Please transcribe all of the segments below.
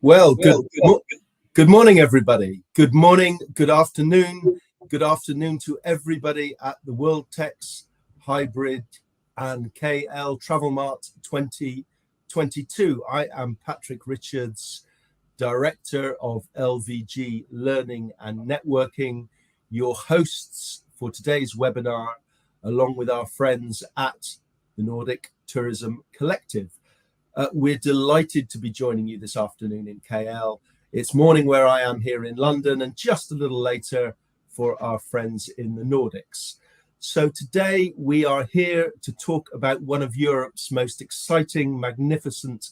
Well, good morning, everybody. Good morning, good afternoon to everybody at the TheWorldTEX Hybrid and KL Travel Mart 2022. I am Patrick Richards, Director of LVG Learning and Networking, your hosts for today's webinar, along with our friends at the Nordic Tourism Collective. We're delighted to be joining you this afternoon in KL. It's morning where I am here in London, and just a little later for our friends in the Nordics. So today we are here to talk about one of Europe's most exciting, magnificent,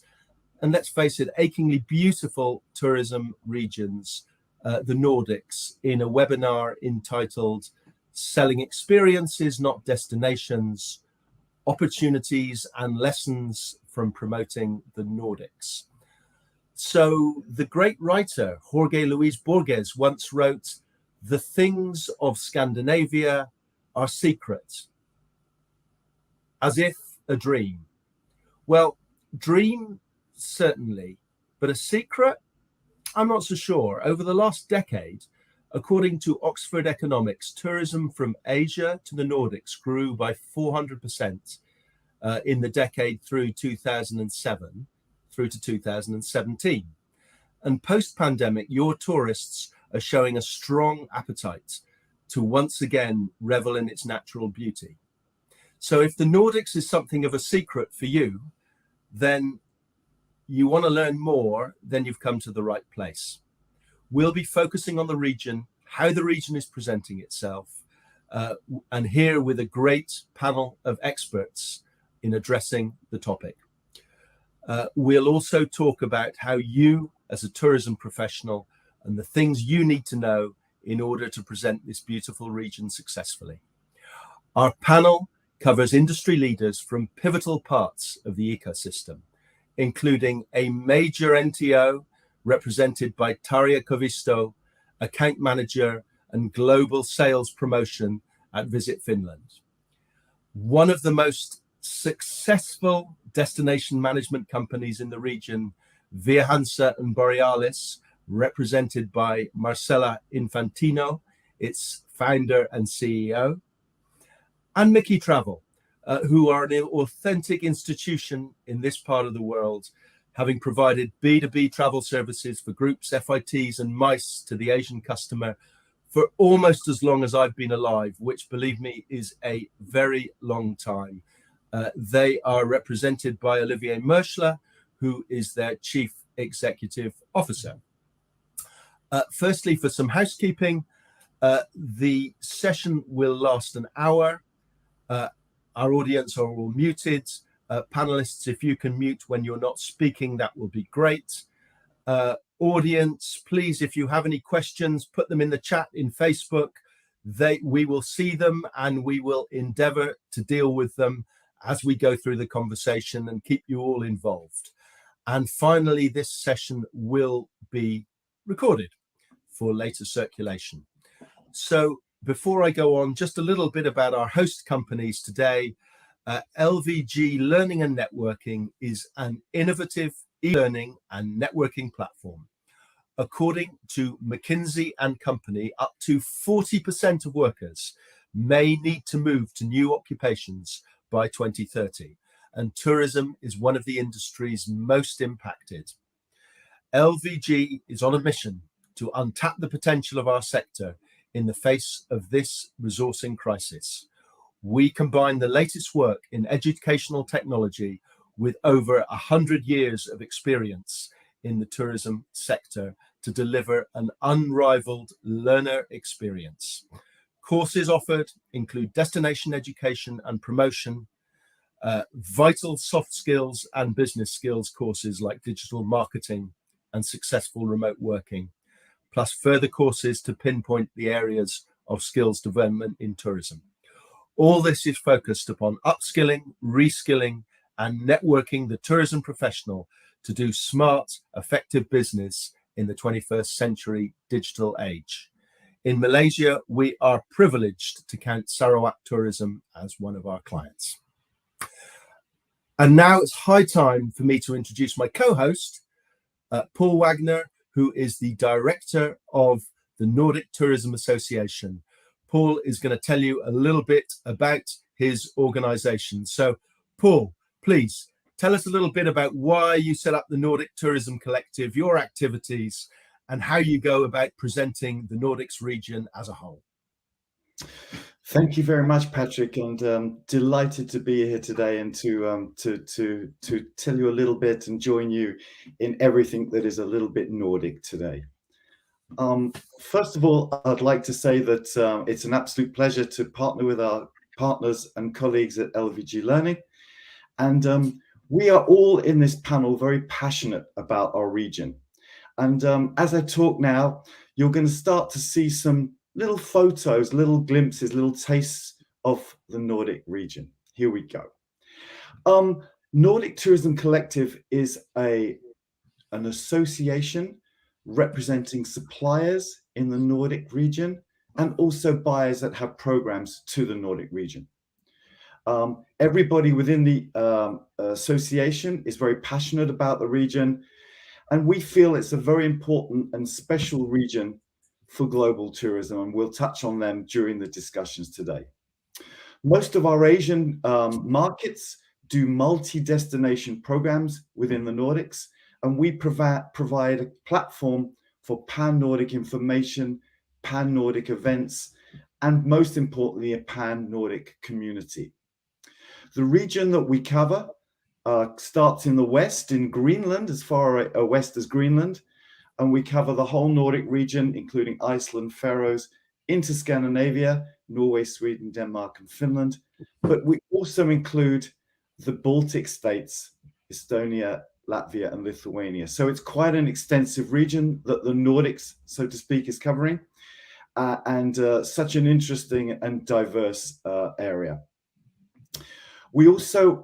and let's face it, achingly beautiful tourism regions, the Nordics, in a webinar entitled Selling Experiences, Not Destinations, Opportunities and Lessons from Promoting the Nordics. So the great writer Jorge Luis Borges once wrote, "The things of Scandinavia are secret, as if a dream." Well, dream certainly, but a secret, I'm not so sure. Over the last decade, according to Oxford Economics, tourism from Asia to the Nordics grew by 400% in the decade through 2007 through to 2017. And post-pandemic, your tourists are showing a strong appetite to once again revel in its natural beauty. So if the Nordics is something of a secret for you, then you want to learn more, then you've come to the right place. We'll be focusing on the region, how the region is presenting itself, and here with a great panel of experts in addressing the topic. We'll also talk about how you, as a tourism professional, and the things you need to know in order to present this beautiful region successfully. Our panel covers industry leaders from pivotal parts of the ecosystem, including a major NTO represented by Tarja Kovisto, account manager and global sales promotion at Visit Finland. One of the most successful destination management companies in the region, Via Hansa and Borealis, represented by Marcella Infantino, its founder and CEO, and Mickey Travel, who are an authentic institution in this part of the world, having provided B2B travel services for groups, FITs and MICE to the Asian customer for almost as long as I've been alive, which, believe me, is a very long time. They are represented by Olivier Merschler, who is their Chief Executive Officer. Firstly, for some housekeeping, the session will last an hour. Our audience are all muted. Panelists, if you can mute when you're not speaking, that will be great. Audience, please, if you have any questions, put them in the chat in Facebook. We will see them and we will endeavor to deal with them as we go through the conversation and keep you all involved. And finally, this session will be recorded for later circulation. So before I go on, just a little bit about our host companies today. LVG Learning and Networking is an innovative e-learning and networking platform. According to McKinsey & Company, up to 40% of workers may need to move to new occupations by 2030, and tourism is one of the industries most impacted. LVG is on a mission to untap the potential of our sector in the face of this resourcing crisis. We combine the latest work in educational technology with over 100 years of experience in the tourism sector to deliver an unrivaled learner experience. Courses offered include destination education and promotion, vital soft skills and business skills courses like digital marketing and successful remote working, plus further courses to pinpoint the areas of skills development in tourism. All this is focused upon upskilling, reskilling, and networking the tourism professional to do smart, effective business in the 21st century digital age. In Malaysia, we are privileged to count Sarawak Tourism as one of our clients. And now it's high time for me to introduce my co-host, Paul Wagner, who is the director of the Nordic Tourism Association. Paul is going to tell you a little bit about his organization. So, Paul, please tell us a little bit about why you set up the Nordic Tourism Collective, your activities, and how you go about presenting the Nordics region as a whole. Thank you very much, Patrick, and delighted to be here today and to tell you a little bit and join you in everything that is a little bit Nordic today. First of all, I'd like to say that it's an absolute pleasure to partner with our partners and colleagues at LVG Learning, and we are all in this panel very passionate about our region. And as I talk now, you're going to start to see some little photos, little glimpses, little tastes of the Nordic region. Here we go. Nordic Tourism Collective is an association representing suppliers in the Nordic region and also buyers that have programs to the Nordic region. Everybody within the association is very passionate about the region, and we feel it's a very important and special region for global tourism, and we'll touch on them during the discussions today. Most of our Asian markets do multi-destination programs within the Nordics, and we provide a platform for pan-Nordic information, pan-Nordic events, and most importantly, a pan-Nordic community. The region that we cover starts in the west, in Greenland, as far west as Greenland, and we cover the whole Nordic region, including Iceland, Faroes, into Scandinavia, Norway, Sweden, Denmark, and Finland. But we also include the Baltic states, Estonia, Latvia, and Lithuania. So it's quite an extensive region that the Nordics, so to speak, is covering, and such an interesting and diverse area. We also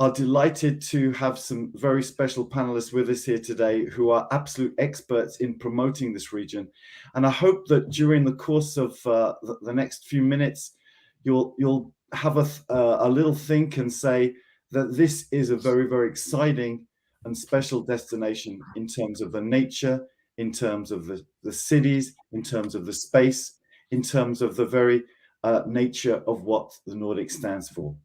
are delighted to have some very special panelists with us here today who are absolute experts in promoting this region. And I hope that during the course of the next few minutes, you'll have a little think and say that this is a very, very exciting and special destination in terms of the nature, in terms of the cities, in terms of the space, in terms of the very nature of what the Nordic stands for.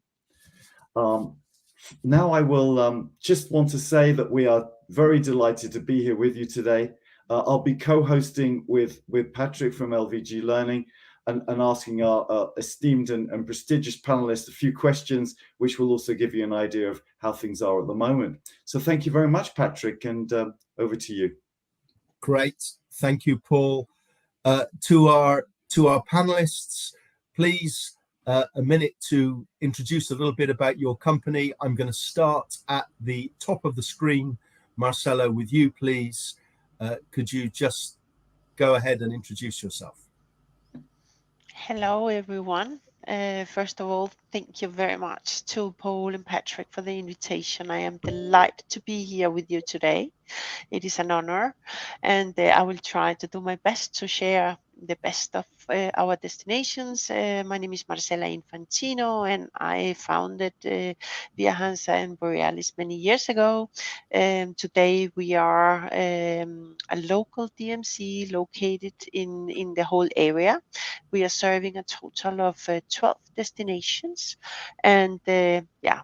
Now I will just want to say that we are very delighted to be here with you today. I'll be co-hosting with Patrick from LVG Learning and asking our esteemed and prestigious panelists a few questions, which will also give you an idea of how things are at the moment. So thank you very much, Patrick, and over to you. Great, thank you, Paul. To our panelists, please. A minute to introduce a little bit about your company. I'm going to start at the top of the screen. Marcella, with you, please. Could you just go ahead and introduce yourself? Hello, everyone. First of all, thank you very much to Paul and Patrick for the invitation. I am delighted to be here with you today. It is an honor, and I will try to do my best to share the best of our destinations. My name is Marcella Infantino, and I founded Via Hansa and Borealis many years ago. Today we are a local DMC located in the whole area. We are serving a total of 12 destinations, and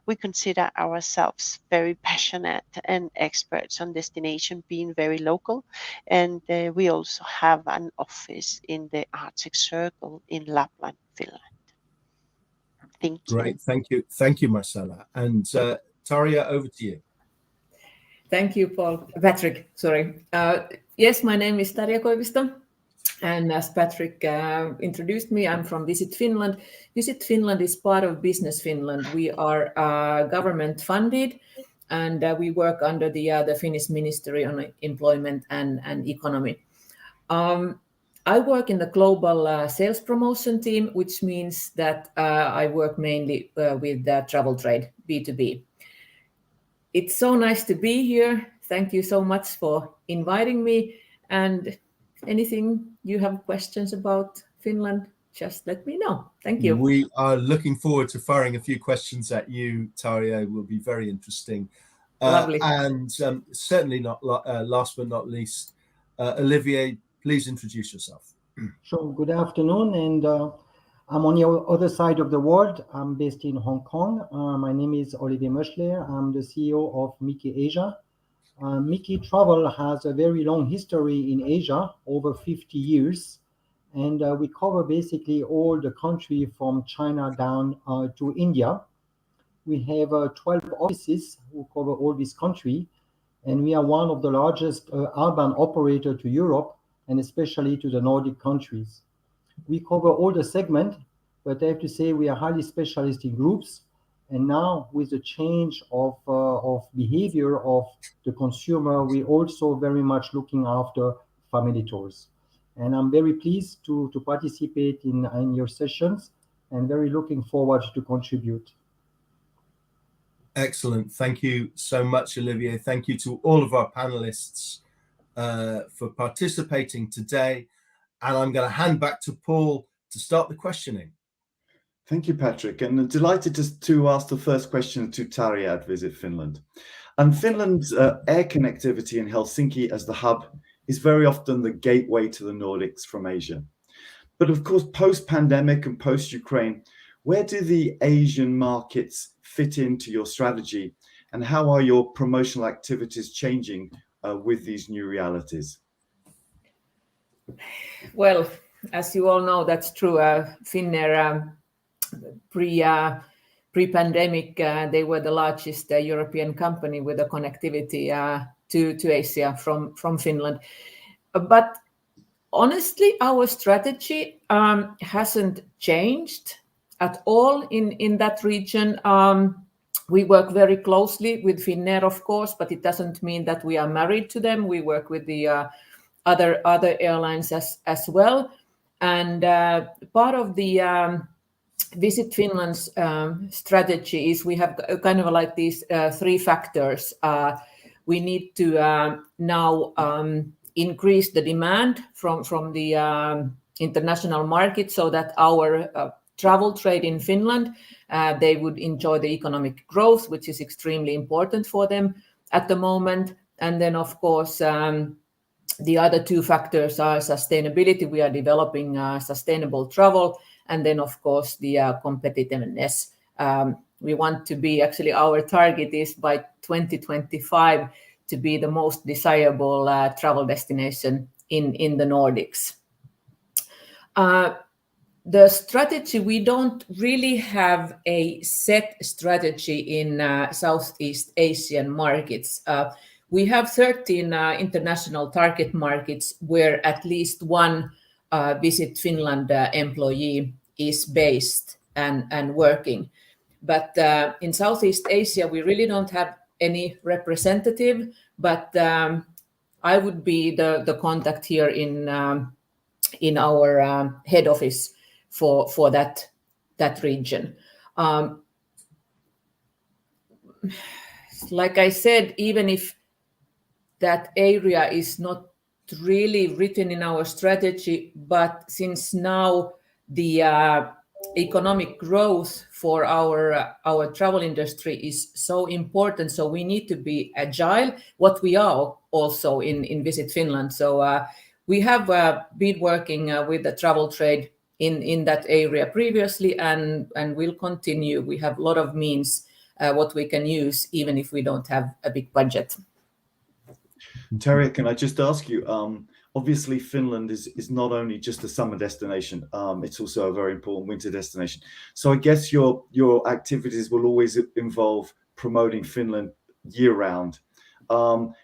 we consider ourselves very passionate and experts on destination, being very local, and we also have an office in the Arctic Circle in Lapland, Finland. Thank you. Great, thank you, Marcella. And Tarja, over to you. Thank you, Patrick. Sorry. Yes, my name is Tarja Koivisto, and as Patrick introduced me, I'm from Visit Finland. Visit Finland is part of Business Finland. We are government funded, and we work under the Finnish Ministry on Employment and Economy. I work in the global sales promotion team, which means that I work mainly with travel trade, B2B. It's so nice to be here. Thank you so much for inviting me. And anything you have questions about Finland, just let me know. Thank you. We are looking forward to firing a few questions at you, Tarja. It will be very interesting. Lovely. And certainly not last but not least, Olivier, please introduce yourself. Sure. Good afternoon, and I'm on your other side of the world. I'm based in Hong Kong. My name is Olivier Möschler. I'm the CEO of Mickey Asia. Mickey Travel has a very long history in Asia, over 50 years, and we cover basically all the country from China down to India. We have 12 offices who cover all this country, and we are one of the largest urban operator to Europe, and especially to the Nordic countries. We cover all the segment, but I have to say we are highly specialist in groups. And now with the change of behavior of the consumer, we also very much looking after family tours. And I'm very pleased to participate in your sessions and very looking forward to contribute. Excellent. Thank you so much, Olivier. Thank you to all of our panelists for participating today. And I'm going to hand back to Paul to start the questioning. Thank you, Patrick. And I'm delighted to ask the first question to Tarja at Visit Finland. And Finland's air connectivity in Helsinki as the hub is very often the gateway to the Nordics from Asia. But of course, post-pandemic and post-Ukraine, where do the Asian markets fit into your strategy? And how are your promotional activities changing with these new realities? Well, as you all know, that's true. Finnair, pre-pandemic, they were the largest European company with a connectivity to Asia from Finland. But honestly, our strategy hasn't changed at all in that region. We work very closely with Finnair, of course, but it doesn't mean that we are married to them. We work with the other airlines as well. And part of the Visit Finland's strategy is we have kind of like these three factors. We need to now increase the demand from the international market so that our travel trade in Finland, they would enjoy the economic growth, which is extremely important for them at the moment. And then, of course, the other two factors are sustainability. We are developing sustainable travel. And then, of course, the competitiveness. We want to be, actually, our target is by 2025 to be the most desirable travel destination in the Nordics. The strategy, we don't really have a set strategy in Southeast Asian markets. We have 13 international target markets where at least one Visit Finland employee is based and working. But in Southeast Asia, we really don't have any representative, but I would be the contact here in our head office for that region. Like I said, even if that area is not really written in our strategy, but since now the economic growth for our travel industry is so important, so we need to be agile, what we are also in Visit Finland. So we have been working with the travel trade in that area previously, and we'll continue. We have a lot of means what we can use, even if we don't have a big budget. Tarja, can I just ask you, obviously Finland is not only just a summer destination, it's also a very important winter destination. So I guess your activities will always involve promoting Finland year round.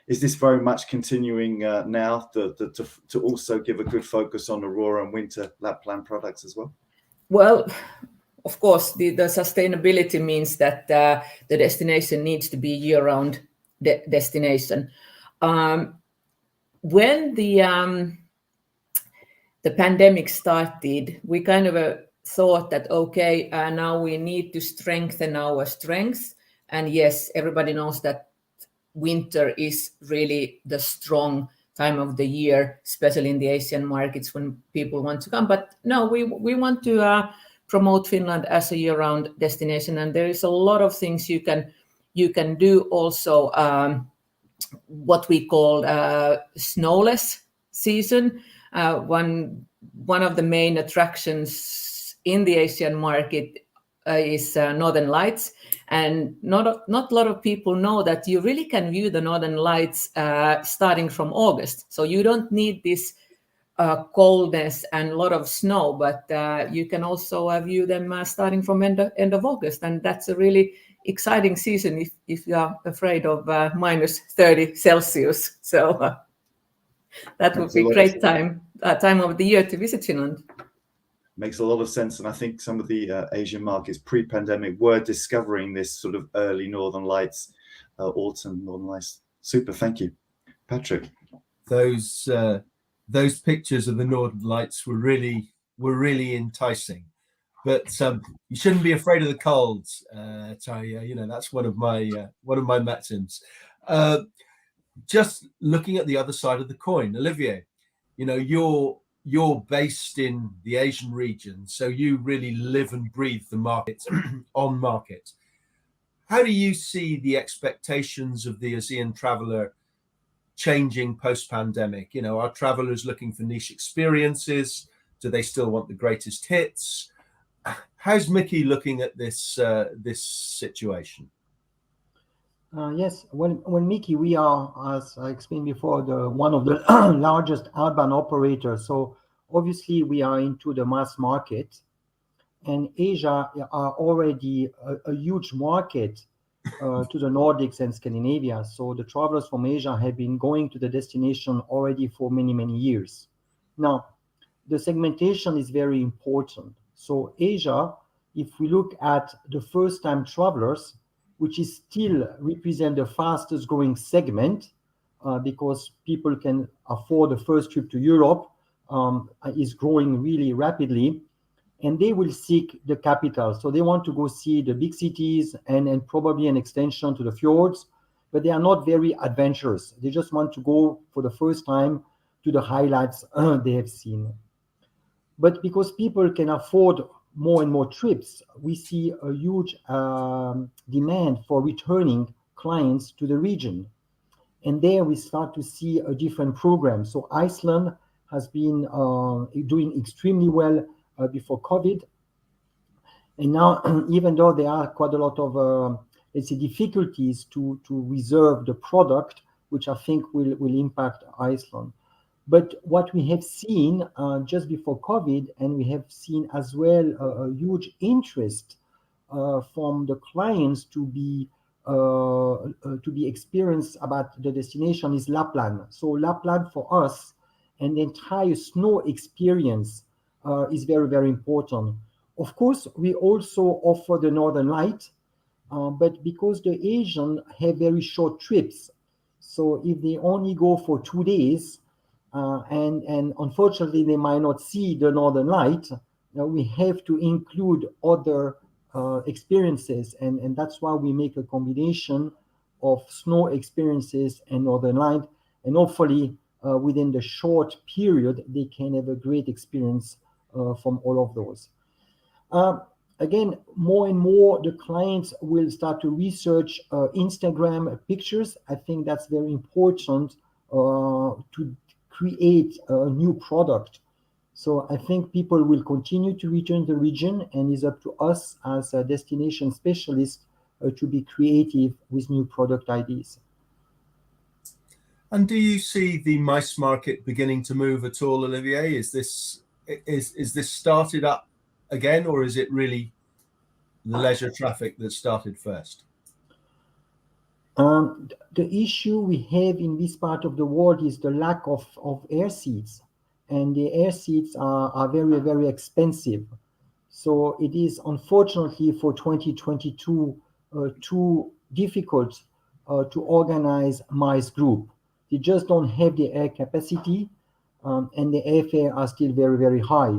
Is this very much continuing now to also give a good focus on Aurora and winter Lapland products as well? Well, of course, the sustainability means that the destination needs to be year-round destination. When the pandemic started, we kind of thought that, okay, now we need to strengthen our strengths. And yes, everybody knows that winter is really the strong time of the year, especially in the Asian markets when people want to come. But no, we want to promote Finland as a year-round destination. And there is a lot of things you can you can do also what we call snowless season. One of the main attractions in the Asian market is Northern Lights, and not a lot of people know that you really can view the Northern Lights starting from August. So you don't need this coldness and a lot of snow, but you can also view them starting from end of August, and that's a really exciting season if you are afraid of minus 30 Celsius. So that would be a great time of the year to visit Finland. Makes a lot of sense, and I think some of the Asian markets pre-pandemic were discovering this sort of early Northern Lights, autumn Northern Lights. Super, thank you, Patrick. Those pictures of the Northern Lights were really enticing, but you shouldn't be afraid of the cold, Tarja. That's one of my maxims. Just looking at the other side of the coin, Olivier, you're based in the Asian region, so you really live and breathe the market on market. How do you see the expectations of the ASEAN traveler changing post-pandemic? Are travelers looking for niche experiences? Do they still want the greatest hits? How's Mickey looking at this situation? Yes, when Mickey, we are, as I explained before, one of the largest outbound operators. So obviously we are into the mass market, and Asia are already a huge market to the Nordics and Scandinavia. So the travelers from Asia have been going to the destination already for many, many years. Now, the segmentation is very important. So Asia, if we look at the first-time travelers, which is still represent the fastest growing segment, because people can afford the first trip to Europe, is growing really rapidly, and they will seek the capital. So they want to go see the big cities and probably an extension to the fjords, but they are not very adventurous. They just want to go for the first time to the highlights they have seen. But because people can afford more and more trips, we see a huge demand for returning clients to the region. And there we start to see a different program. So Iceland has been doing extremely well before COVID. And now, even though there are quite a lot of, difficulties to reserve the product, which I think will impact Iceland. But what we have seen just before COVID, and we have seen as well a huge interest from the clients to be experienced about the destination, is Lapland. So Lapland for us, and the entire snow experience is very, very important. Of course, we also offer the Northern Light, but because the Asians have very short trips, so if they only go for 2 days, and unfortunately they might not see the Northern Light, we have to include other experiences, and that's why we make a combination of snow experiences and Northern Light, and hopefully within the short period they can have a great experience from all of those. Again, more and more the clients will start to research Instagram pictures. I think that's very important to create a new product. So I think people will continue to return to the region, and it's up to us as a destination specialist to be creative with new product ideas. And do you see the mice market beginning to move at all, Olivier? Is this started up again, or is it really the leisure traffic that started first? The issue we have in this part of the world is the lack of air seats, and the air seats are very, very expensive. So it is unfortunately for 2022 too difficult to organize MICE group. They just don't have the air capacity, and the airfare are still very, very high.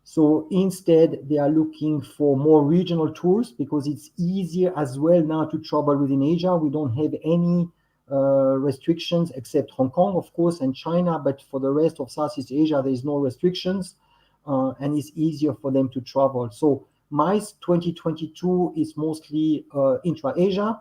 So instead, they are looking for more regional tours, because it's easier as well now to travel within Asia. We don't have any restrictions except Hong Kong, of course, and China. But for the rest of Southeast Asia, there is no restrictions, and it's easier for them to travel. So MICE 2022 is mostly intra-Asia,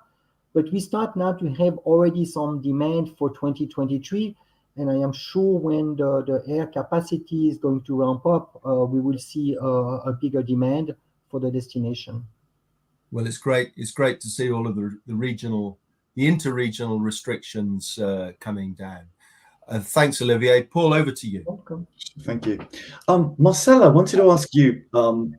but we start now to have already some demand for 2023. And I am sure when the air capacity is going to ramp up, we will see a bigger demand for the destination. Well, it's great. It's great to see all of the inter-regional restrictions coming down. Thanks, Olivier. Paul, over to you. Welcome. Thank you. Marcella, I wanted to ask you,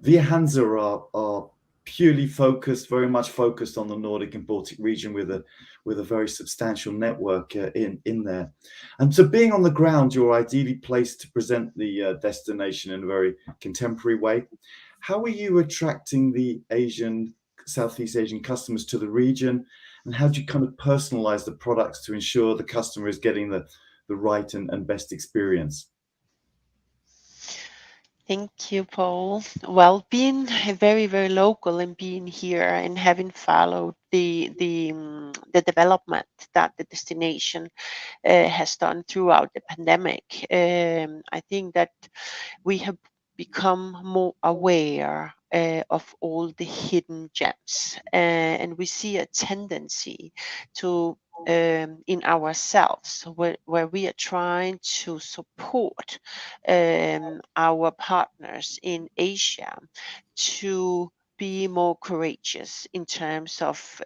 Via Hansa are purely focused, very much focused on the Nordic and Baltic region with a very substantial network in there. And so being on the ground, you're ideally placed to present the destination in a very contemporary way. How are you attracting the Southeast Asian customers to the region? And how do you kind of personalize the products to ensure the customer is getting the right and best experience? Thank you, Paul. Well, being very, very local and being here and having followed the development that the destination has done throughout the pandemic, I think that we have become more aware of all the hidden gems, and we see a tendency to in ourselves where we are trying to support our partners in Asia to be more courageous in terms of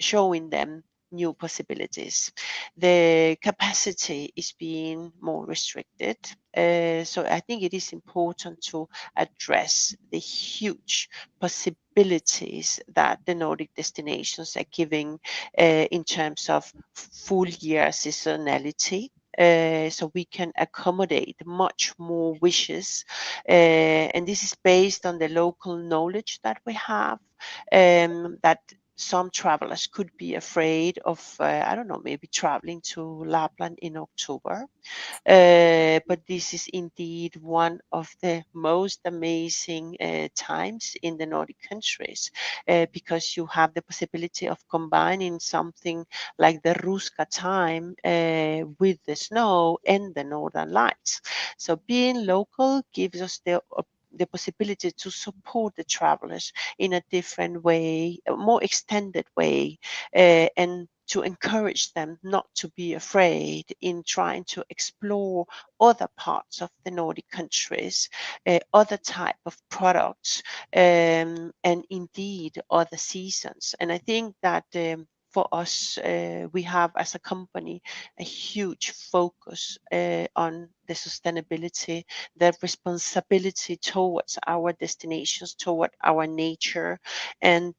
showing them new possibilities. The capacity is being more restricted. So I think it is important to address the huge possibilities that the Nordic destinations are giving in terms of full year seasonality. So we can accommodate much more wishes. And this is based on the local knowledge that we have, that some travelers could be afraid of, I don't know, maybe traveling to Lapland in October. But this is indeed one of the most amazing times in the Nordic countries, because you have the possibility of combining something like the Ruska time with the snow and the Northern Lights. So being local gives us the possibility to support the travelers in a different way, a more extended way, and to encourage them not to be afraid in trying to explore other parts of the Nordic countries, other type of products, and indeed other seasons. And I think that for us, we have as a company a huge focus on the sustainability, the responsibility towards our destinations, toward our nature, and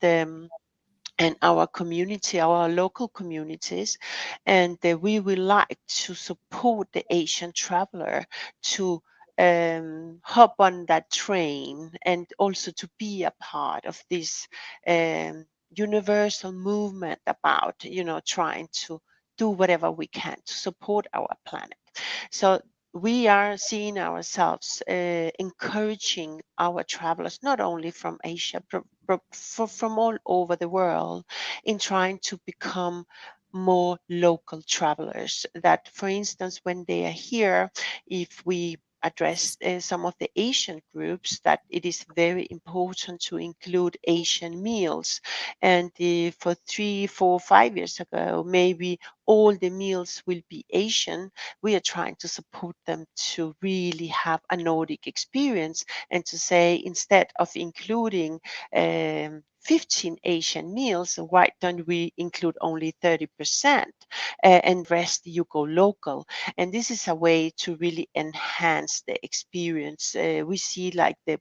our community, our local communities. And we would like to support the Asian traveler to hop on that train and also to be a part of this universal movement about, trying to do whatever we can to support our planet. So we are seeing ourselves encouraging our travelers, not only from Asia, but from all over the world, in trying to become more local travelers. That, for instance, when they are here, if we address some of the Asian groups, that it is very important to include Asian meals. And for 3, 4, 5 years ago, maybe all the meals will be Asian. We are trying to support them to really have a Nordic experience, and to say, instead of including 15 Asian meals, why don't we include only 30%, and rest you go local? And this is a way to really enhance the experience. We see like the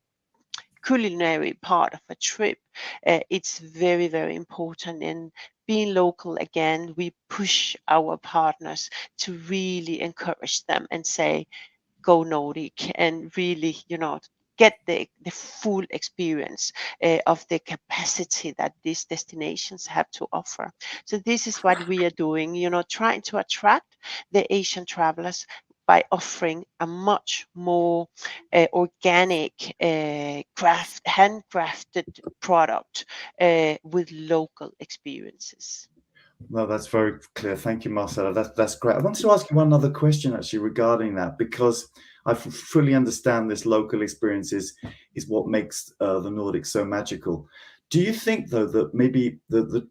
culinary part of a trip. It's very, very important. And being local, again, we push our partners to really encourage them and say, go Nordic, and really, get the full experience of the capacity that these destinations have to offer. So this is what we are doing, trying to attract the Asian travelers by offering a much more organic, handcrafted product with local experiences. No, that's very clear. Thank you, Marcella. That's great. I wanted to ask you one other question actually regarding that, because I fully understand this local experience is what makes the Nordics so magical. Do you think, though, that maybe the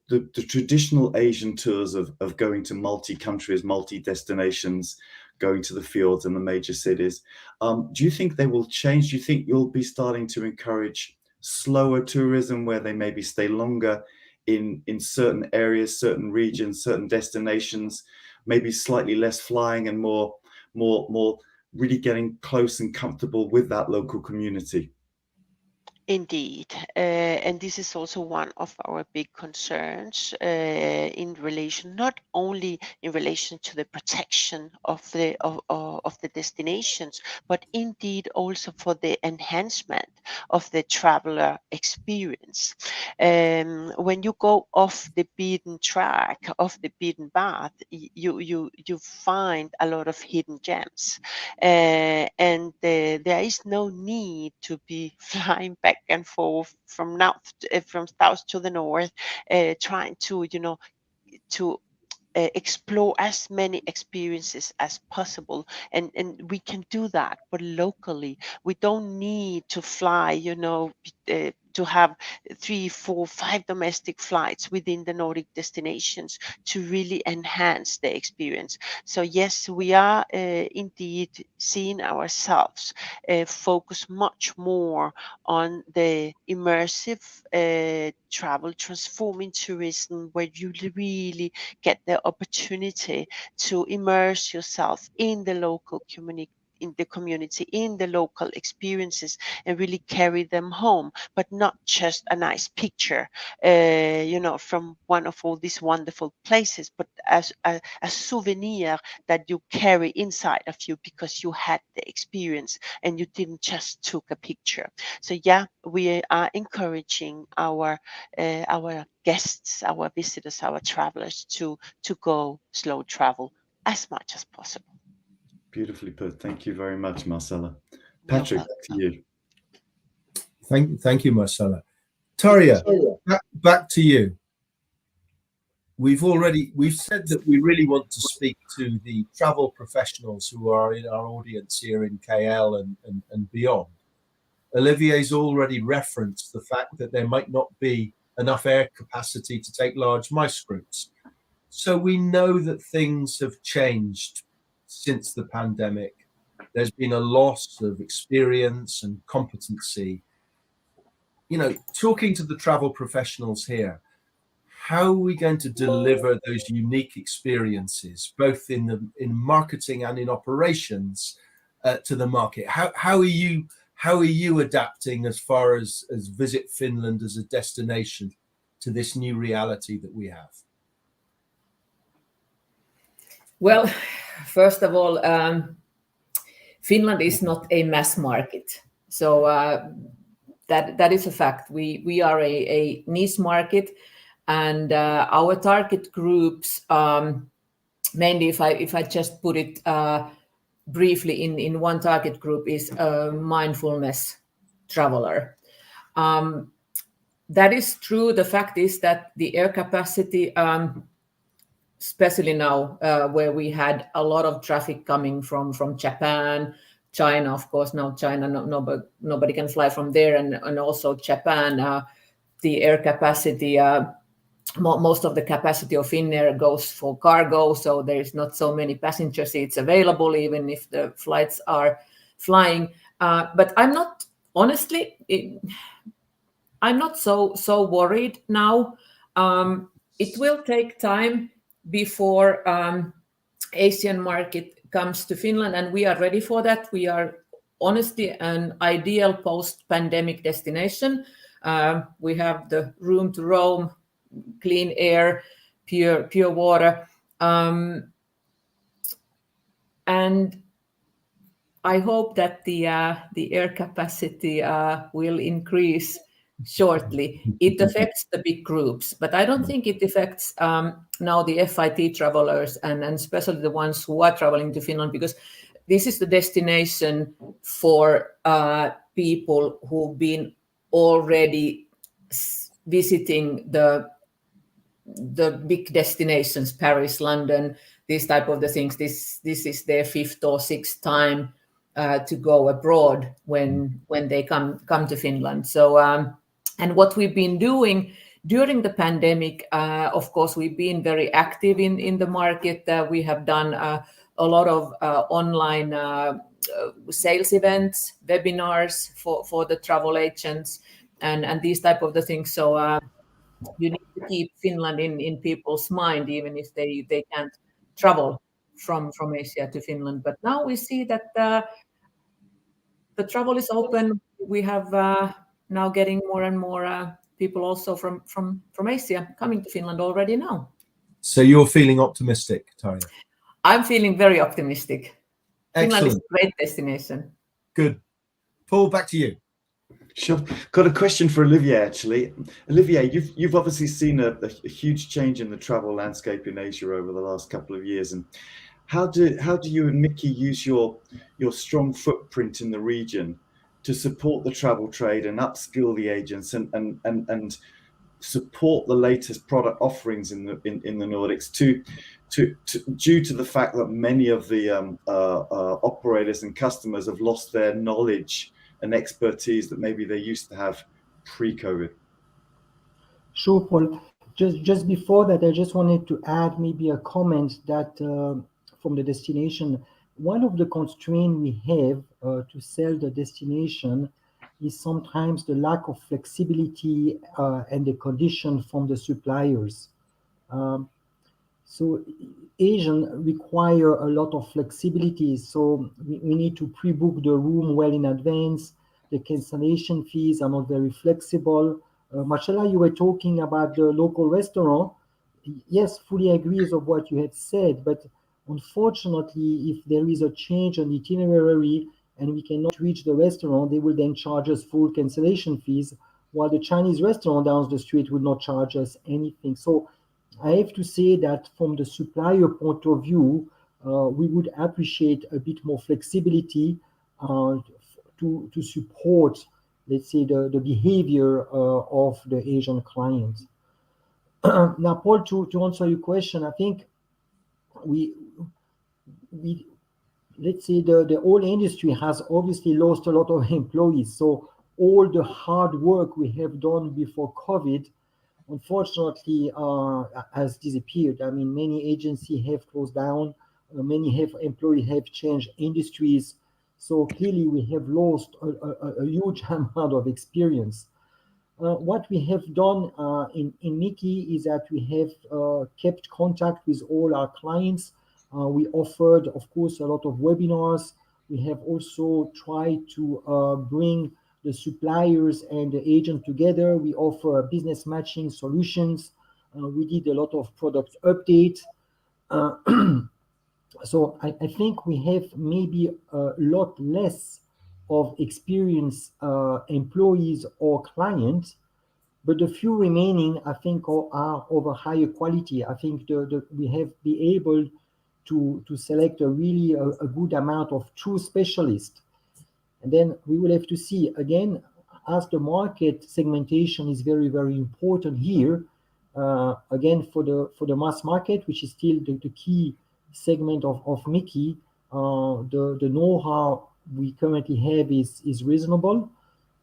traditional Asian tours of going to multi-countries, multi-destinations, going to the fjords and the major cities, do you think they will change? Do you think you'll be starting to encourage slower tourism where they maybe stay longer in certain areas, certain regions, certain destinations, maybe slightly less flying and more really getting close and comfortable with that local community? Indeed, and this is also one of our big concerns in relation, not only in relation to the protection of the destinations, but indeed also for the enhancement of the traveler experience. When you go off the beaten track, off the beaten path, you find a lot of hidden gems, and there is no need to be flying back and forth from from south to the north, trying to to explore as many experiences as possible, and we can do that, but locally. We don't need to fly, to have 3, 4, 5 domestic flights within the Nordic destinations to really enhance the experience. So yes, we are indeed seeing ourselves focus much more on the immersive travel, transforming tourism, where you really get the opportunity to immerse yourself in the local community, in the local experiences, and really carry them home, but not just a nice picture, from one of all these wonderful places, but as a souvenir that you carry inside of you because you had the experience and you didn't just took a picture. So yeah, we are encouraging our guests, our visitors, our travelers to go slow travel as much as possible. Beautifully put. Thank you very much, Marcella. Patrick, back to you. Thank you, Marcella. Tarja, back to you. We've said that we really want to speak to the travel professionals who are in our audience here in KL and beyond. Olivier's already referenced the fact that there might not be enough air capacity to take large mice groups. So we know that things have changed since the pandemic. There's been a loss of experience and competency. Talking to the travel professionals here, how are we going to deliver those unique experiences, both in marketing and in operations, to the market? How are you adapting as far as Visit Finland as a destination to this new reality that we have? Well, first of all, Finland is not a mass market, so that is a fact. We are a niche market, and our target groups, mainly, if I just put it briefly in one target group, is a mindfulness traveler. That is true. The fact is that the air capacity, especially now, where we had a lot of traffic coming from Japan, China, of course. Now China, nobody can fly from there, and also Japan. The air capacity, most of the capacity of Finnair goes for cargo, so there is not so many passenger seats available, even if the flights are flying. But I'm not so worried now. It will take time before Asian market comes to Finland, and we are ready for that. We are honestly an ideal post-pandemic destination. We have the room to roam, clean air, pure water, and I hope that the air capacity will increase shortly. It affects the big groups, but I don't think it affects now the FIT travelers, and especially the ones who are traveling to Finland, because this is the destination for people who've been already visiting the big destinations, Paris, London, these type of the things. This is their 5th or 6th time to go abroad when they come to Finland. So And what we've been doing during the pandemic, of course, we've been very active in the market. We have done a lot of online sales events, webinars for the travel agents, and these type of the things. So you need to keep Finland in people's mind, even if they can't travel from Asia to Finland. But now we see that the travel is open. We have now getting more and more people also from Asia coming to Finland already now. So you're feeling optimistic, Tarja? I'm feeling very optimistic. Finland is Excellent. a great destination. Good. Paul, back to you. Sure. Got a question for Olivier, actually. Olivier, you've obviously seen a huge change in the travel landscape in Asia over the last couple of years. And how do you and Mickey use your strong footprint in the region to support the travel trade and upskill the agents and support the latest product offerings in the Nordics due to the fact that many of the operators and customers have lost their knowledge and expertise that maybe they used to have pre-COVID? Sure, Paul. Just before that, I just wanted to add maybe a comment that from the destination, one of the constraints we have to sell the destination is sometimes the lack of flexibility and the condition from the suppliers. So Asian require a lot of flexibility. So we need to pre-book the room well in advance. The cancellation fees are not very flexible. Marcella, you were talking about the local restaurant. Yes, fully agrees of what you had said, but unfortunately, if there is a change on the itinerary and we cannot reach the restaurant, they will then charge us full cancellation fees, while the Chinese restaurant down the street will not charge us anything. So I have to say that from the supplier point of view, we would appreciate a bit more flexibility to support, let's say, the behavior of the Asian clients. Now, Paul, to answer your question, I think we let's say the whole industry has obviously lost a lot of employees. So all the hard work we have done before COVID, unfortunately, has disappeared. I mean, many agencies have closed down. Many employees have changed industries. So clearly, we have lost a huge amount of experience. What we have done in Mickey is that we have kept contact with all our clients. We offered, of course, a lot of webinars. We have also tried to bring the suppliers and the agent together. We offer business matching solutions. We did a lot of product updates. So I think we have maybe a lot less of experienced employees or clients, but the few remaining, I think, are of a higher quality. I think we have been able to select a really a good amount of true specialists. And then we will have to see, again, as the market segmentation is very, very important here, again, for the mass market, which is still the key segment of Mickey, the know-how we currently have is reasonable.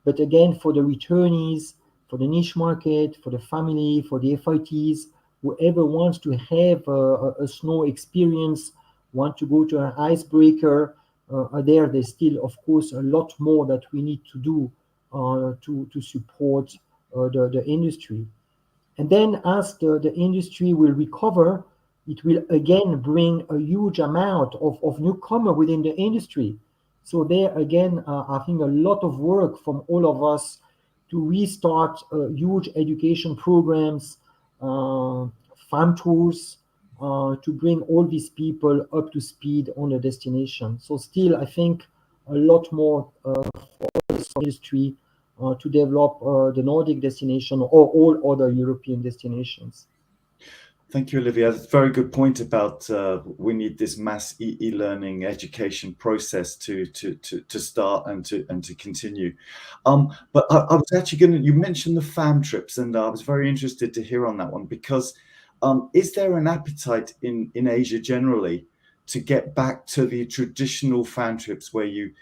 But again, for the returnees, for the niche market, for the family, for the FITs, whoever wants to have a snow experience, want to go to an icebreaker, there's still, of course, a lot more that we need to do to support the industry. And then as the industry will recover, it will again bring a huge amount of newcomer within the industry. So there again, I think a lot of work from all of us to restart huge education programs, farm tours, to bring all these people up to speed on the destination. So still, I think a lot more for this industry to develop the Nordic destination or all other European destinations. Thank you, Olivia. That's a very good point about we need this mass e-learning education process to start and to continue. But I was actually you mentioned the fam trips, and I was very interested to hear on that one, because is there an appetite in Asia generally to get back to the traditional fan trips where you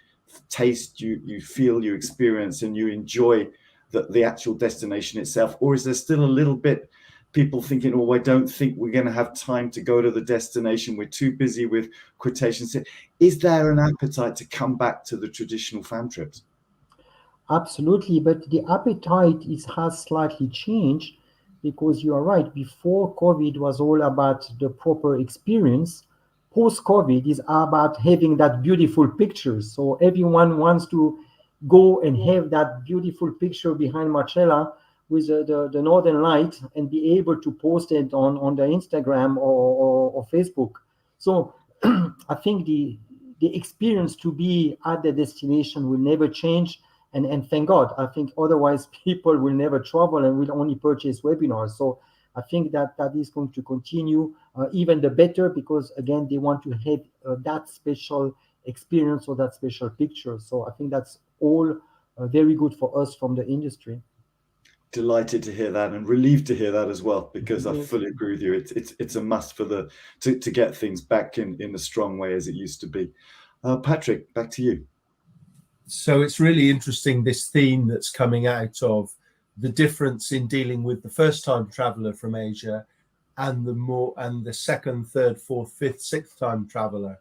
taste, you feel, you experience, and you enjoy the actual destination itself? Or is there still a little bit people thinking, oh, I don't think we're going to have time to go to the destination, we're too busy with quotations? Is there an appetite to come back to the traditional fam trips? Absolutely, but the appetite has slightly changed, because you are right. Before COVID was all about the proper experience. Post-COVID is about having that beautiful picture. So everyone wants to go and have that beautiful picture behind Marcella with the Northern Light and be able to post it on the Instagram or Facebook. So I think the experience to be at the destination will never change. And thank God. I think otherwise people will never travel and will only purchase webinars. So I think that is going to continue, even the better, because again, they want to have that special experience or that special picture. So I think that's all very good for us from the industry. Delighted to hear that, and relieved to hear that as well, because I Yes. fully agree with you. It's a must for to get things back in a strong way as it used to be. Patrick, back to you. So it's really interesting, this theme that's coming out of the difference in dealing with the first-time traveller from Asia and the second, third, fourth, fifth, sixth time traveller,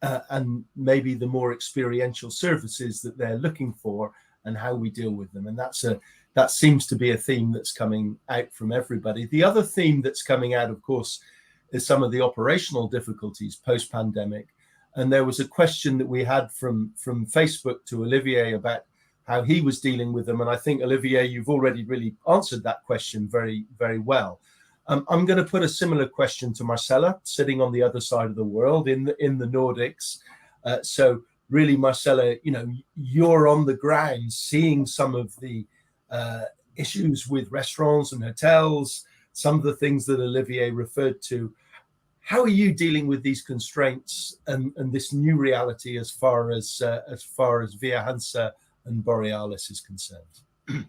and maybe the more experiential services that they're looking for and how we deal with them. And that seems to be a theme that's coming out from everybody. The other theme that's coming out, of course, is some of the operational difficulties post-pandemic. And there was a question that we had from Facebook to Olivier about how he was dealing with them. And I think, Olivier, you've already really answered that question very, very well. I'm going to put a similar question to Marcella, sitting on the other side of the world in the Nordics. So really, Marcella, you're on the ground seeing some of the issues with restaurants and hotels, some of the things that Olivier referred to. How are you dealing with these constraints and this new reality as far as Via Hansa and Borealis is concerned?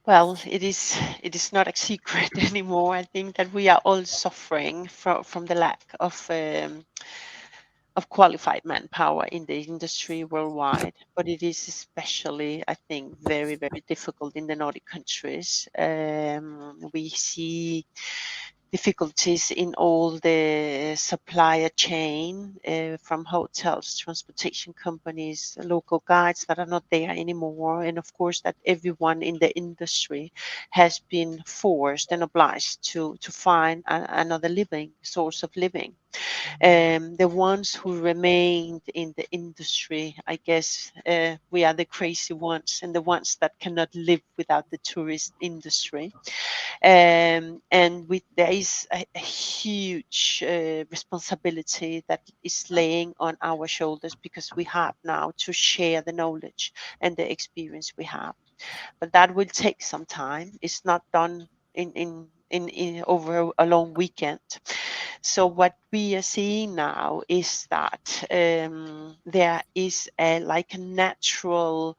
Well, it is not a secret anymore. I think that we are all suffering from the lack of qualified manpower in the industry worldwide, but it is especially, I think, very, very difficult in the Nordic countries. We see difficulties in all the supplier chain, from hotels, transportation companies, local guides that are not there anymore, and of course that everyone in the industry has been forced and obliged to find another source of living. The ones who remained in the industry, I guess we are the crazy ones and the ones that cannot live without the tourist industry. And there is a huge responsibility that is laying on our shoulders, because we have now to share the knowledge and the experience we have. But that will take some time. It's not done in over a long weekend. So what we are seeing now is that there is a natural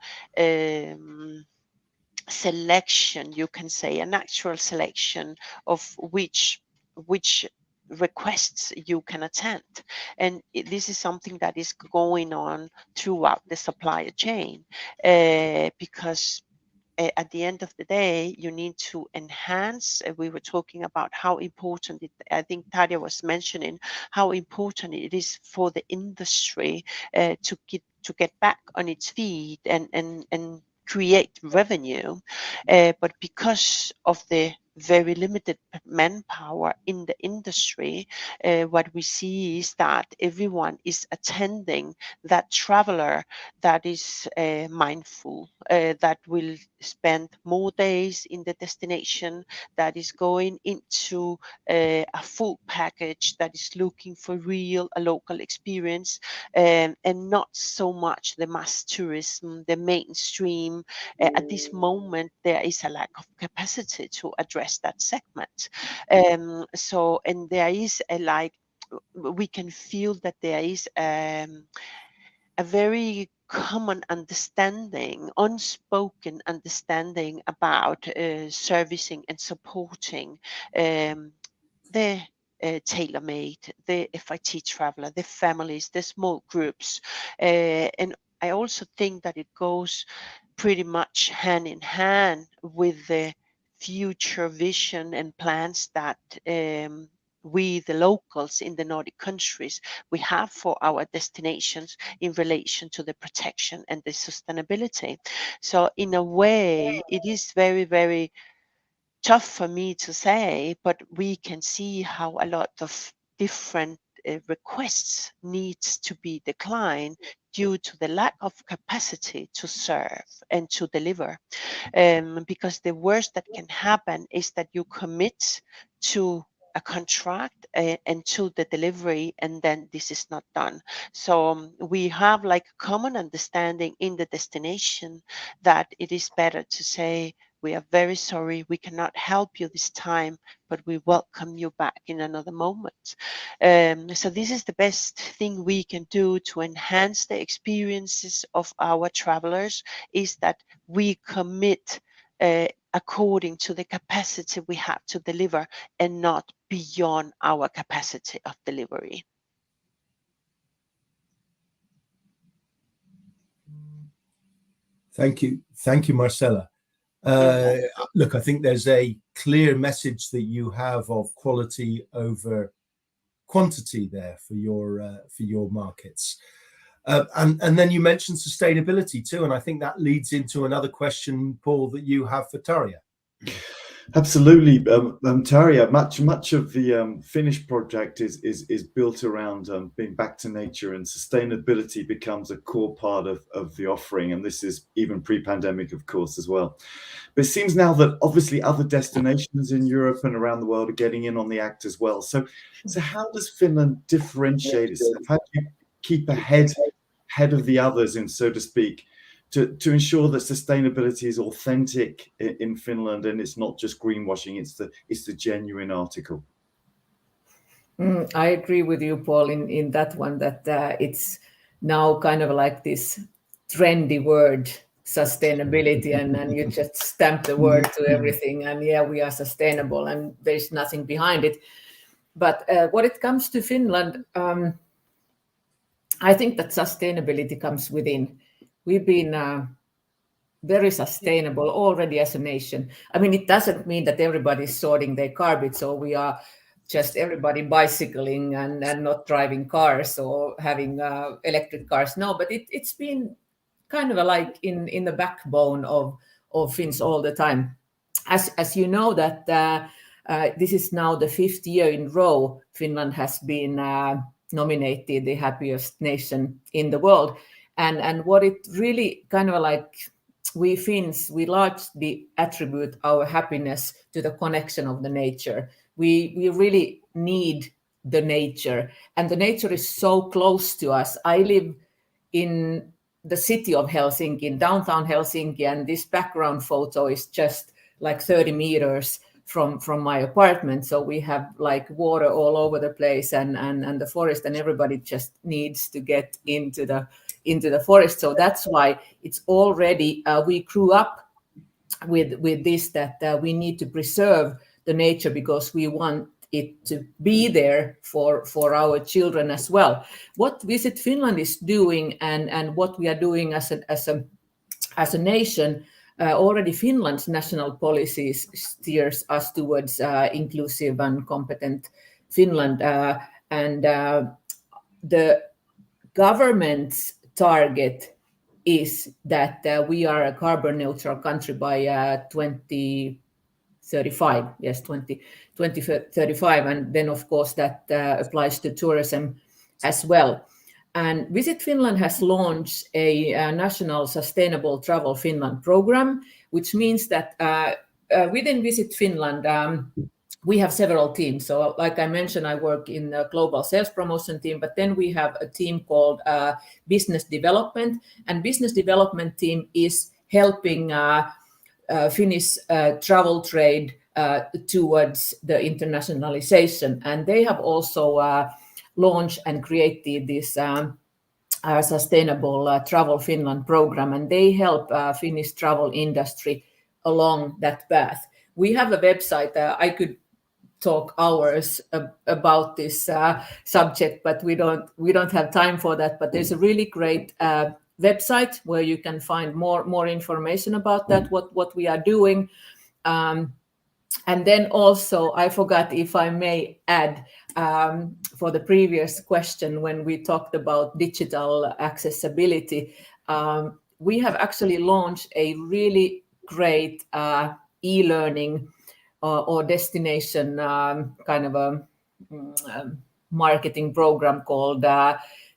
selection, you can say, a natural selection of which requests you can attend. And this is something that is going on throughout the supplier chain, because at the end of the day, you need to enhance. We were talking about how important I think Tadia was mentioning how important it is for the industry to get back on its feet and create revenue, but because of the very limited manpower in the industry, what we see is that everyone is attending that traveler that is mindful, that will spend more days in the destination, that is going into a full package, that is looking for a local experience, and not so much the mass tourism, the mainstream. At this moment, there is a lack of capacity to address that segment. And there is we can feel that there is a very common understanding, unspoken understanding about servicing and supporting the tailor-made, the FIT traveler, the families, the small groups. And I also think that it goes pretty much hand in hand with the future vision and plans that we, the locals in the Nordic countries, we have for our destinations in relation to the protection and the sustainability. So in a way, it is very, very tough for me to say, but we can see how a lot of different requests needs to be declined due to the lack of capacity to serve and to deliver. Because the worst that can happen is that you commit to a contract and to the delivery, and then this is not done. So we have like a common understanding in the destination that it is better to say, we are very sorry, we cannot help you this time, but we welcome you back in another moment. So this is the best thing we can do to enhance the experiences of our travelers, is that we commit according to the capacity we have to deliver and not beyond our capacity of delivery. Thank you, Marcella. Look, I think there's a clear message that you have of quality over quantity there for your markets. And then you mentioned sustainability too, and I think that leads into another question, Paul, that you have for Tarja. Absolutely, Tarja. Much of the Finnish project is built around being back to nature, and sustainability becomes a core part of the offering. And this is even pre-pandemic, of course, as well. But it seems now that obviously other destinations in Europe and around the world are getting in on the act as well. So how does Finland differentiate itself? How do you keep ahead of the others, in so to speak, to ensure that sustainability is authentic in Finland and it's not just greenwashing, it's the genuine article? I agree with you, Paul, in that one, that it's now kind of like this trendy word, sustainability, and you just stamp the word to everything, and yeah, we are sustainable, and there's nothing behind it. But when it comes to Finland, I think that sustainability comes within. We've been very sustainable already as a nation. I mean, it doesn't mean that everybody's sorting their garbage, or we are just everybody bicycling and not driving cars or having electric cars. No, but it's been kind of like in the backbone of Finns all the time. As you know that this is now the 5th year in a row Finland has been nominated the happiest nation in the world. And what it really kind of like, we Finns, we largely attribute our happiness to the connection of the nature. We really need the nature, and the nature is so close to us. I live in the city of Helsinki, in downtown Helsinki, and this background photo is just like 30 meters from my apartment. So we have like water all over the place, and the forest, and everybody just needs to get into the forest. So that's why it's already we grew up with this, that we need to preserve the nature because we want it to be there for our children as well. What Visit Finland is doing, and what we are doing as a nation, already Finland's national policies steers us towards inclusive and competent Finland, and the government's target is that we are a carbon neutral country by 2035. Yes, 2035, and then of course that applies to tourism as well. And Visit Finland has launched a national Sustainable Travel Finland program, which means that within Visit Finland, we have several teams. So like I mentioned, I work in the global sales promotion team, but then we have a team called business development, and business development team is helping Finnish travel trade towards the internationalization. And they have also launched and created this Sustainable Travel Finland program, and they help Finnish travel industry along that path. We have a website. I could talk hours about this subject, but we don't have time for that. But there's a really great website where you can find more information about that, what we are doing. And then also, I forgot, if I may add, for the previous question, when we talked about digital accessibility, we have actually launched a really great e-learning or destination kind of a marketing program called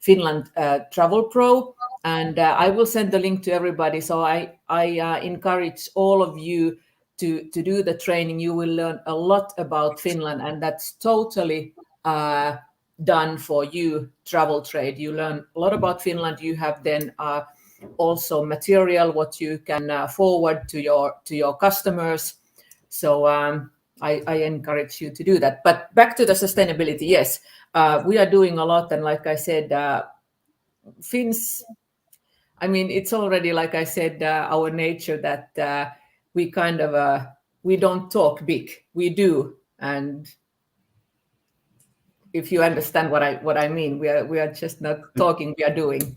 Finland Travel Pro. And I will send the link to everybody. So I encourage all of you to do the training. You will learn a lot about Finland, and that's totally done for you, travel trade. You learn a lot about Finland. You have then also material what you can forward to your customers. So I encourage you to do that. But back to the sustainability, yes, we are doing a lot, and like I said, Finns, I mean, it's already, like I said, our nature that we kind of we don't talk big, we do. And if you understand what I mean, we are just not talking, we are doing.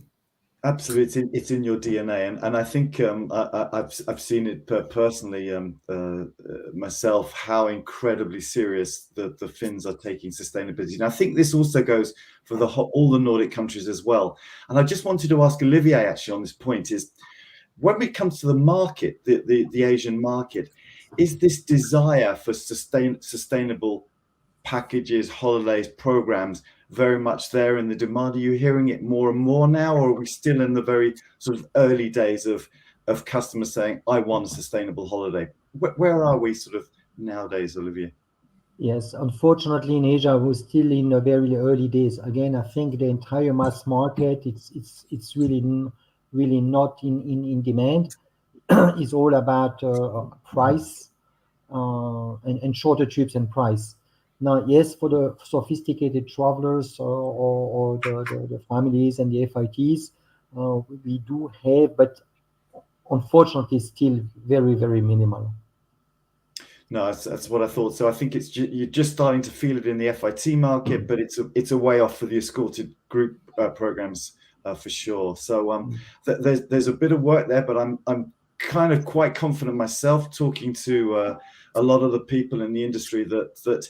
Absolutely, it's in your DNA, and I think I've seen it personally myself, how incredibly serious the Finns are taking sustainability. And I think this also goes for all the Nordic countries as well. And I just wanted to ask Olivier actually on this point is, when it comes to the market, the Asian market, is this desire for sustainable packages, holidays, programs very much there in the demand? Are you hearing it more and more now, or are we still in the very sort of early days of customers saying, I want a sustainable holiday? Where are we sort of nowadays, Olivier? Yes, unfortunately in Asia we're still in the very early days. Again, I think the entire mass market, it's really not in demand. It's all about price and shorter trips and price. Now, yes, for the sophisticated travelers or the families and the FITs, we do have, but unfortunately still very, very minimal. No, that's what I thought. So I think you're just starting to feel it in the FIT market, but it's a way off for the escorted group programs for sure. So there's a bit of work there, but I'm kind of quite confident myself, talking to a lot of the people in the industry, that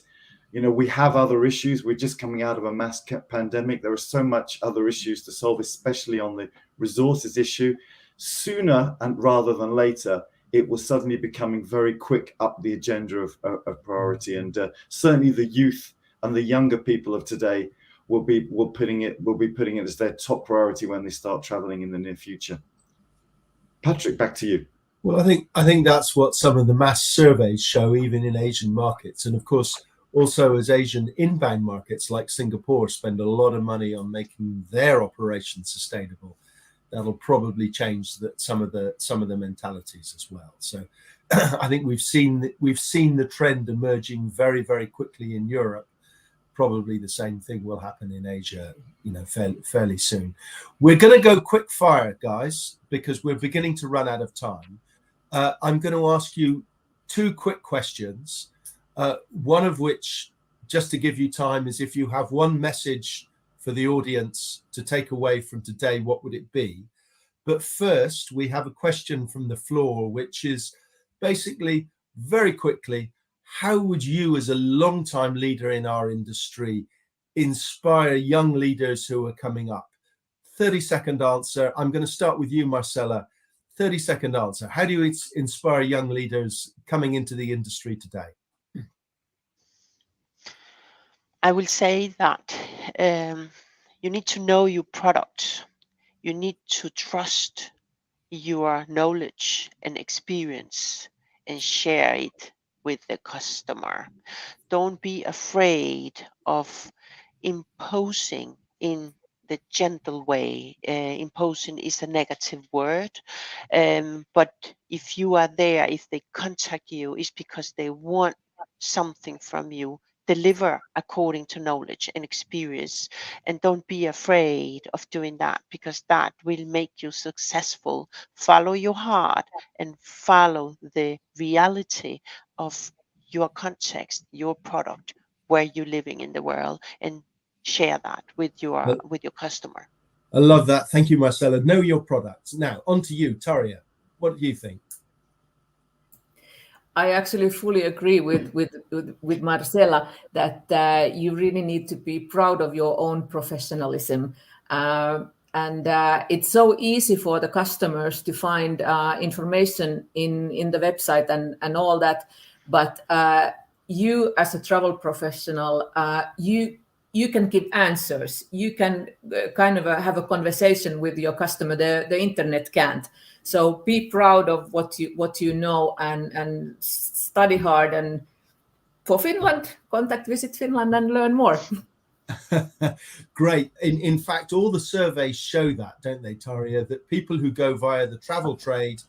we have other issues. We're just coming out of a mass pandemic. There are so much other issues to solve, especially on the resources issue. Sooner and rather than later, it was suddenly becoming very quick up the agenda of priority, and certainly the youth and the younger people of today will be putting it as their top priority when they start traveling in the near future. Patrick, back to you. Well, I think that's what some of the mass surveys show, even in Asian markets, and of course also as Asian inbound markets like Singapore spend a lot of money on making their operations sustainable. That'll probably change some of the mentalities as well. So I think we've seen the trend emerging very, very quickly in Europe. Probably the same thing will happen in Asia, fairly soon. We're going to go quick fire, guys, because we're beginning to run out of time. I'm going to ask you two quick questions. One of which, just to give you time, is if you have one message for the audience to take away from today, what would it be? But first, we have a question from the floor, which is basically, very quickly, how would you, as a long-time leader in our industry, inspire young leaders who are coming up? 30-second answer. I'm going to start with you, Marcella. 30-second answer. How do you inspire young leaders coming into the industry today? I will say that you need to know your product. You need to trust your knowledge and experience and share it with the customer. Don't be afraid of imposing in the gentle way. Imposing is a negative word, but if you are there, if they contact you, it's because they want something from you. Deliver according to knowledge and experience, and don't be afraid of doing that, because that will make you successful. Follow your heart and follow the reality of your context, your product, where you're living in the world, and share that with your customer. I love that. Thank you, Marcella. Know your products. Now, on to you, Tarja. What do you think? I actually fully agree with Marcella that you really need to be proud of your own professionalism. And it's so easy for the customers to find information in the website and all that. But you as a travel professional, you can give answers. You can kind of have a conversation with your customer. The internet can't. So be proud of what you know and study hard. And for Finland, contact Visit Finland and learn more. Great. In fact, all the surveys show that, don't they, Tarja? That people who go via the travel trade,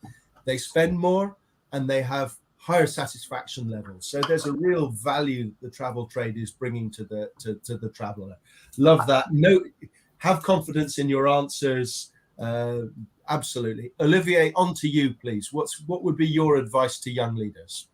they spend more and they have higher satisfaction levels. So there's a real value the travel trade is bringing to the traveler. Love that. No, have confidence in your answers. Absolutely. Olivier, on to you, please. What would be your advice to young leaders?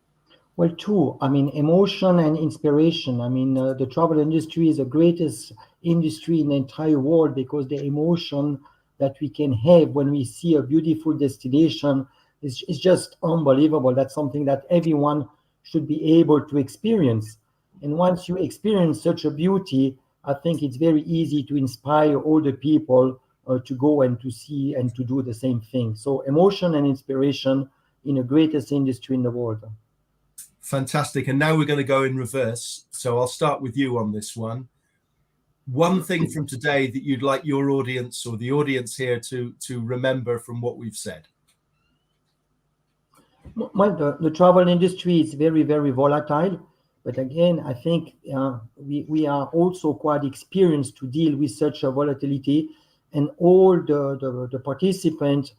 Well, two, I mean, emotion and inspiration. I mean, the travel industry is the greatest industry in the entire world because the emotion that we can have when we see a beautiful destination is just unbelievable. That's something that everyone should be able to experience. And once you experience such a beauty, I think it's very easy to inspire older people to go and to see and to do the same thing. So emotion and inspiration in the greatest industry in the world. Fantastic. And now we're going to go in reverse. So I'll start with you on this one. One thing from today that you'd like your audience or the audience here to remember from what we've said. Well, the travel industry is very, very volatile. But again, I think we are also quite experienced to deal with such a volatility. And all the participants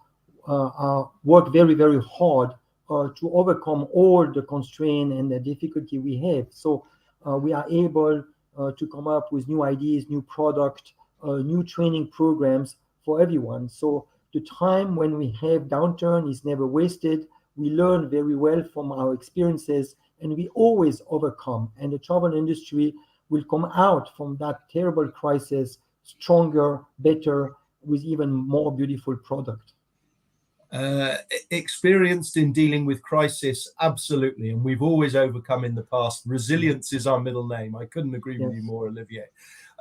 work very, very hard to overcome all the constraint and the difficulty we have. So we are able to come up with new ideas, new product, new training programs for everyone. So the time when we have downturn is never wasted. We learn very well from our experiences and we always overcome. And the travel industry will come out from that terrible crisis stronger, better, with even more beautiful product. Experienced in dealing with crisis, absolutely, and we've always overcome in the past. Resilience is our middle name. I couldn't agree with you more, Olivier.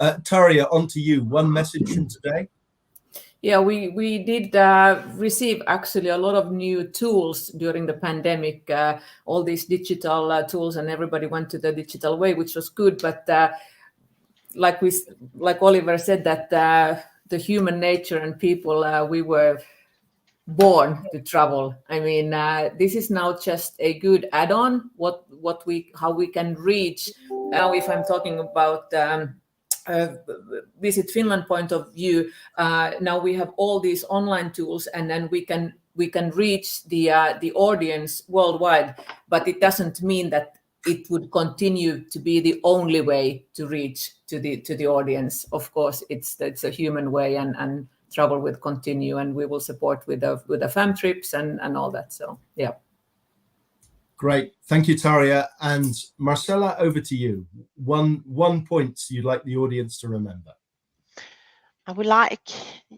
Tarja, on to you. One message from today. Yeah, we did receive actually a lot of new tools during the pandemic, all these digital tools, and everybody went to the digital way, which was good. But like Oliver said, that the human nature and people, we were born to travel. I mean, this is now just a good add-on. How we can reach. Now, if I'm talking about Visit Finland point of view, now we have all these online tools, and then we can reach the audience worldwide. But it doesn't mean that it would continue to be the only way to reach to the audience. Of course, it's a human way, and travel will continue, and we will support with the fam trips and all that. So yeah. Great, thank you, Tarja. And Marcella, over to you. One point you'd like the audience to remember. I would like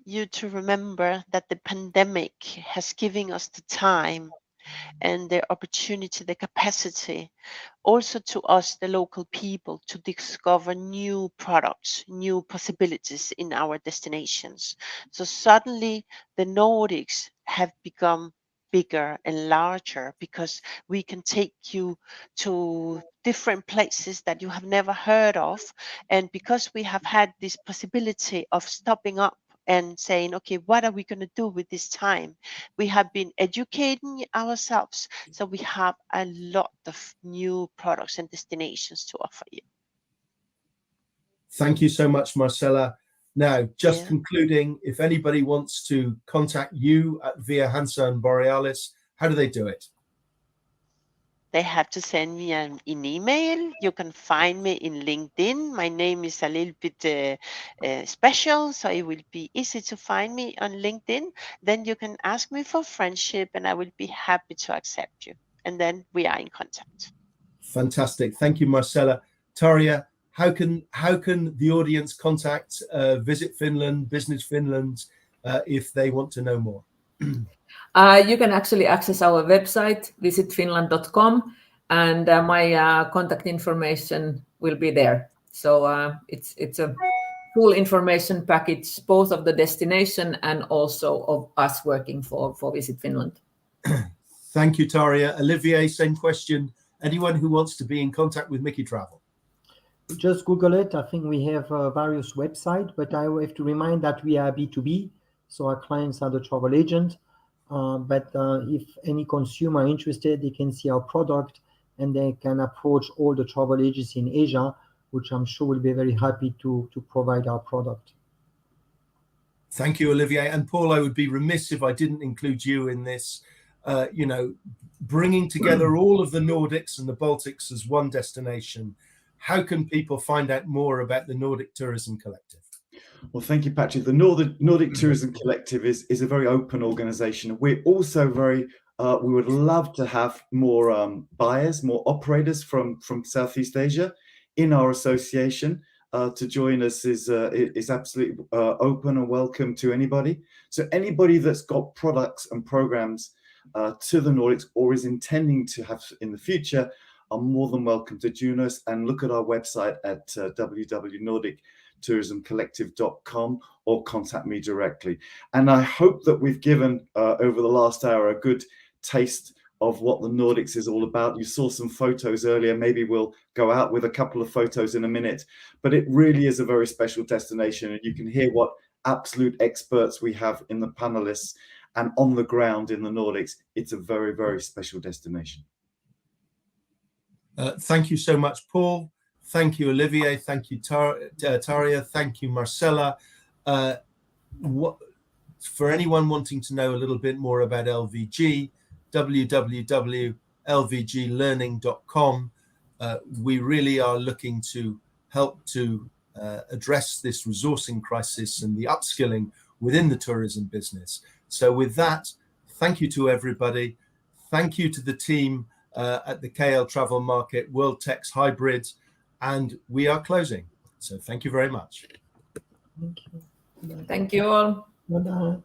you to remember that the pandemic has given us the time and the opportunity, the capacity, also to us, the local people, to discover new products, new possibilities in our destinations. So suddenly the Nordics have become bigger and larger because we can take you to different places that you have never heard of. And because we have had this possibility of stopping up and saying, okay, what are we going to do with this time? We have been educating ourselves. So we have a lot of new products and destinations to offer you. Thank you so much, Marcella. Now, just concluding, if anybody wants to contact you via Hansa and Borealis, how do they do it? They have to send me an email. You can find me in LinkedIn. My name is a little bit special, so it will be easy to find me on LinkedIn. Then you can ask me for friendship and I will be happy to accept you. And then we are in contact. Fantastic. Thank you, Marcella. Tarja, how can the audience contact Visit Finland, Business Finland, if they want to know more? You can actually access our website, visitfinland.com, and my contact information will be there. So it's a full information package, both of the destination and also of us working for Visit Finland. Thank you, Tarja. Olivier, same question. Anyone who wants to be in contact with Mickey Travel? Just Google it. I think we have various websites, but I have to remind that we are B2B, so our clients are the travel agent. But if any consumer interested, they can see our product and they can approach all the travel agents in Asia, which I'm sure will be very happy to provide our product. Thank you, Olivier. And Paul, I would be remiss if I didn't include you in this, bringing together all of the Nordics and the Baltics as one destination. How can people find out more about the Nordic Tourism Collective? Well, thank you, Patrick. The Nordic Tourism Collective is a very open organization. We're also we would love to have more buyers, more operators from Southeast Asia in our association. To join us is absolutely open and welcome to anybody. So anybody that's got products and programs to the Nordics or is intending to have in the future are more than welcome to join us, and look at our website at www.nordictourismcollective.com or contact me directly. And I hope that we've given over the last hour a good taste of what the Nordics is all about. You saw some photos earlier. Maybe we'll go out with a couple of photos in a minute, but it really is a very special destination, and you can hear what absolute experts we have in the panelists and on the ground in the Nordics. It's a very, very special destination. Thank you so much, Paul. Thank you, Olivier. Thank you, Tarja. Thank you, Marcella. For anyone wanting to know a little bit more about LVG, www.lvglearning.com. We really are looking to help to address this resourcing crisis and the upskilling within the tourism business. So with that, thank you to everybody. Thank you to the team at the KL Travel Market WorldTEX Hybrid, and we are closing. So thank you very much. Thank you. Thank you all. Bye-bye.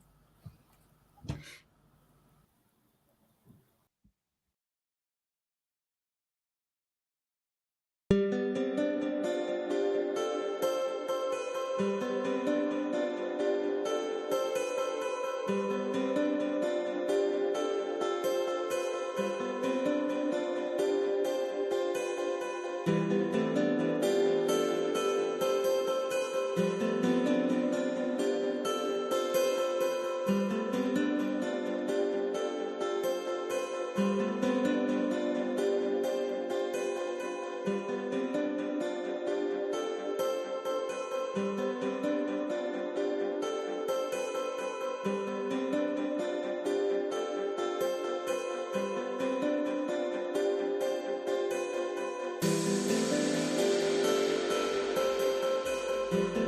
Thank you.